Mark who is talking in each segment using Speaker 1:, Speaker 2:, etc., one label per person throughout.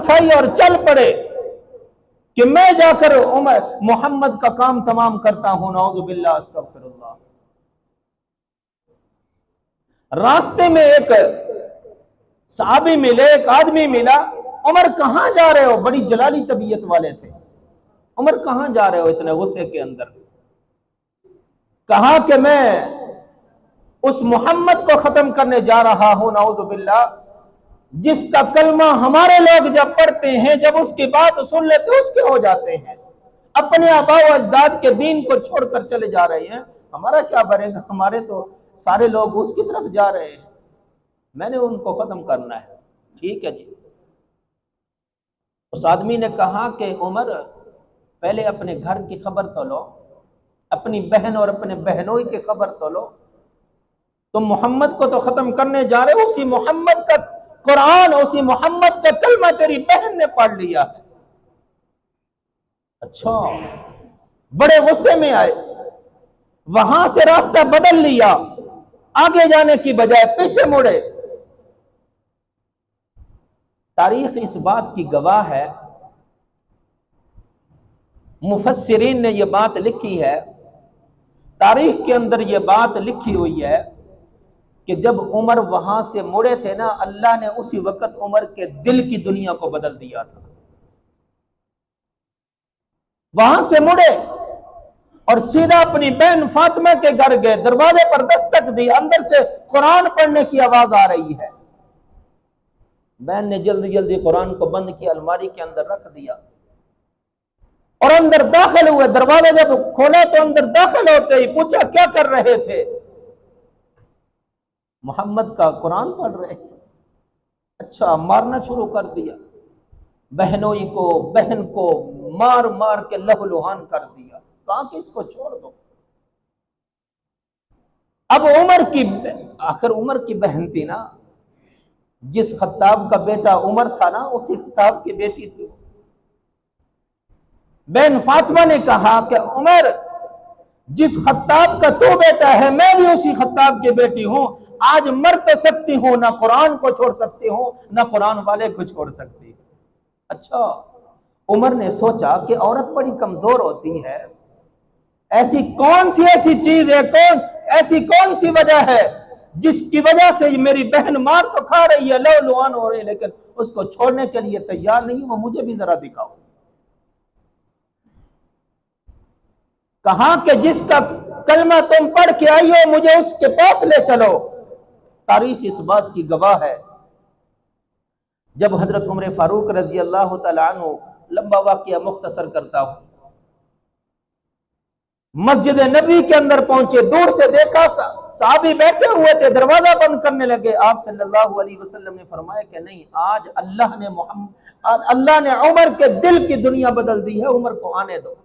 Speaker 1: उठाई और चल पड़े कि मैं जाकर उमर मोहम्मद का काम तमाम करता हूं। नऊज़ु बिल्लाह, अस्तगफिरुल्लाह। रास्ते में एक साहबी मिले, एक आदमी मिला। उमर कहां जा रहे हो? बड़ी जलाली तबीयत वाले थे। उमर कहां जा रहे हो इतने गुस्से के अंदर? कहा कि मैं उस मोहम्मद को खत्म करने जा रहा हूं, नऊज़ु बिल्लाह, जिसका कलमा हमारे लोग जब पढ़ते हैं, जब उसकी बात सुन लेते उसके हो जाते हैं। अपने आबा व अजदाद के दीन को छोड़कर चले जा रहे हैं। हमारा क्या बनेगा? हमारे तो सारे लोग उसकी तरफ जा रहे हैं। मैंने उनको खत्म करना है। ठीक है जी। उस आदमी ने कहा कि उमर, पहले अपने घर की खबर तो लो, अपनी बहन और अपने बहनों की खबर तो लो। तुम मोहम्मद को तो खत्म करने जा रहे हो, उसी मोहम्मद का कुरान, उसी मोहम्मद का कलमा तेरी बहन ने पढ़ लिया है। अच्छा, बड़े गुस्से में आए, वहां से रास्ता बदल लिया, आगे जाने की बजाय पीछे मुड़े। तारीख इस बात की गवाह है, मुफस्सिरीन ने यह बात लिखी है, तारीख के अंदर यह बात लिखी हुई है कि जब उमर वहां से मुड़े थे ना, अल्लाह ने उसी वक्त उमर के दिल की दुनिया को बदल दिया था। वहां से मुड़े और सीधा अपनी बहन फातिमा के घर गए। दरवाजे पर दस्तक दी, अंदर से कुरान पढ़ने की आवाज आ रही है। बहन ने जल्दी जल्दी कुरान को बंद किया, अलमारी के अंदर रख दिया और अंदर दाखिल हुए। दरवाजा जब खोला तो अंदर दाखिल होते ही पूछा, क्या कर रहे थे? मोहम्मद का कुरान पढ़ रहे थे। अच्छा, मारना शुरू कर दिया। बहनोई को, बहन को मार मार के लहूलुहान कर दिया। कहा कि इसको छोड़ दो। अब आखिर उमर की बहन थी ना, जिस खत्ताब का बेटा उमर था ना, उसी खत्ताब की बेटी थी वो। बहन फातिमा ने कहा कि उमर, जिस खत्ताब का तू बेटा है, मैं भी उसी खत्ताब की बेटी हूं। आज मर तो सकती हूं, ना कुरान को छोड़ सकती हूं, ना कुरान वाले को छोड़ सकती। अच्छा, उमर ने सोचा कि औरत बड़ी कमजोर होती है। ऐसी कौन चीज है, ऐसी कौन सी वजह है जिसकी वजह से मेरी बहन मार तो खा रही है, लहूलुहान हो रही है, लेकिन उसको छोड़ने के लिए तैयार नहीं। वो मुझे भी जरा दिखाओ। कहा कि जिसका कलमा तुम पढ़ के आई हो, मुझे उसके पास ले चलो। तारीख इस बात की गवाह है, जब हजरत उमर फारूक रजी अल्लाह तआला अन्हु, लंबा वाक़या मुख्तसर करता हूं, मस्जिद नबी के अंदर पहुंचे, दूर से देखा साहबी बैठे हुए थे, दरवाजा बंद करने लगे। आप सल्लल्लाहु अलैहि वसल्लम ने फरमाया कि नहीं, आज अल्लाह ने उमर के दिल की दुनिया बदल दी है, उमर को आने दो।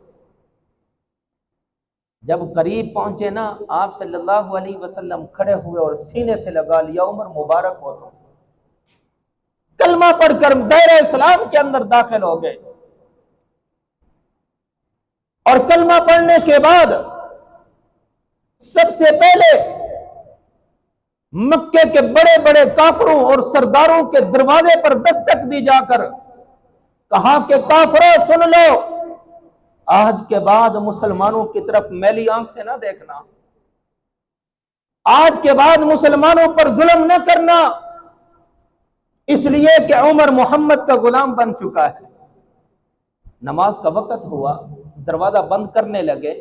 Speaker 1: जब करीब पहुंचे ना, आप सल्लल्लाहु अलैहि वसल्लम खड़े हुए और सीने से लगा लिया, उमर मुबारक हो तो। कलमा पढ़कर दायरा इस्लाम के अंदर दाखिल हो गए और कलमा पढ़ने के बाद सबसे पहले मक्के के बड़े बड़े काफरों और सरदारों के दरवाजे पर दस्तक दी जाकर कहा कि काफरों सुन लो, आज के बाद मुसलमानों की तरफ मैली आंख से ना देखना, आज के बाद मुसलमानों पर जुल्म न करना, इसलिए कि उमर मोहम्मद का गुलाम बन चुका है। नमाज का वक्त हुआ, दरवाजा बंद करने लगे।